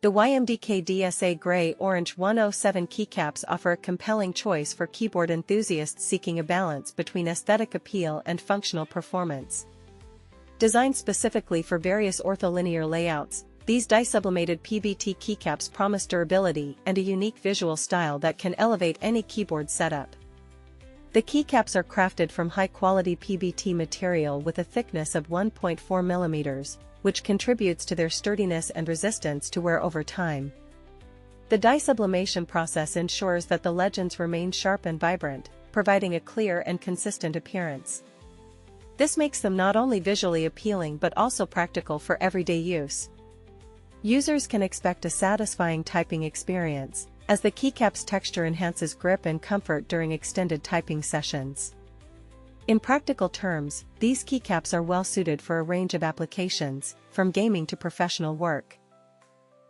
The Ymdk Dsa Gray Orange 107 keycaps offer a compelling choice for keyboard enthusiasts seeking a balance between aesthetic appeal and functional performance. Designed specifically for various ortholinear layouts, these dye-sublimated Pbt keycaps promise durability and a unique visual style that can elevate any keyboard setup. The keycaps are crafted from high-quality Pbt material with a thickness of 1.4mm, which contributes to their sturdiness and resistance to wear over time. The dye sublimation process ensures that the legends remain sharp and vibrant, providing a clear and consistent appearance. This makes them not only visually appealing but also practical for everyday use. Users can expect a satisfying typing experience, as the keycap's texture enhances grip and comfort during extended typing sessions. In practical terms, these keycaps are well suited for a range of applications, from gaming to professional work.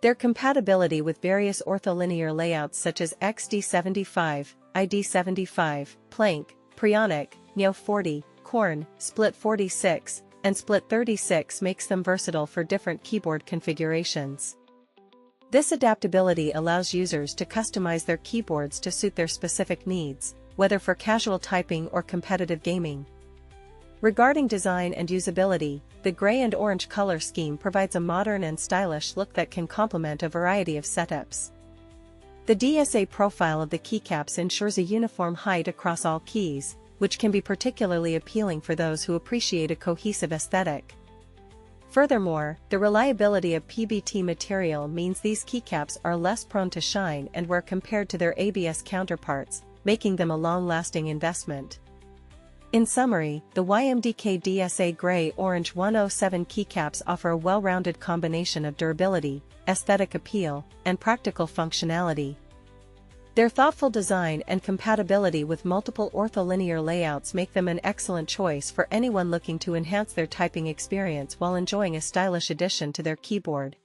Their compatibility with various ortholinear layouts such as Xd75, ID75, Plank, Prionic, Neo 40, Korn, Split 46, and Split 36 makes them versatile for different keyboard configurations. This adaptability allows users to customize their keyboards to suit their specific needs, whether for casual typing or competitive gaming. Regarding design and usability, the gray and orange color scheme provides a modern and stylish look that can complement a variety of setups. The DSA profile of the keycaps ensures a uniform height across all keys, which can be particularly appealing for those who appreciate a cohesive aesthetic. Furthermore, the reliability of Pbt material means these keycaps are less prone to shine and wear compared to their ABS counterparts, making them a long-lasting investment. In summary, the Ymdk Dsa Gray Orange 107 keycaps offer a well-rounded combination of durability, aesthetic appeal, and practical functionality. Their thoughtful design and compatibility with multiple ortholinear layouts make them an excellent choice for anyone looking to enhance their typing experience while enjoying a stylish addition to their keyboard.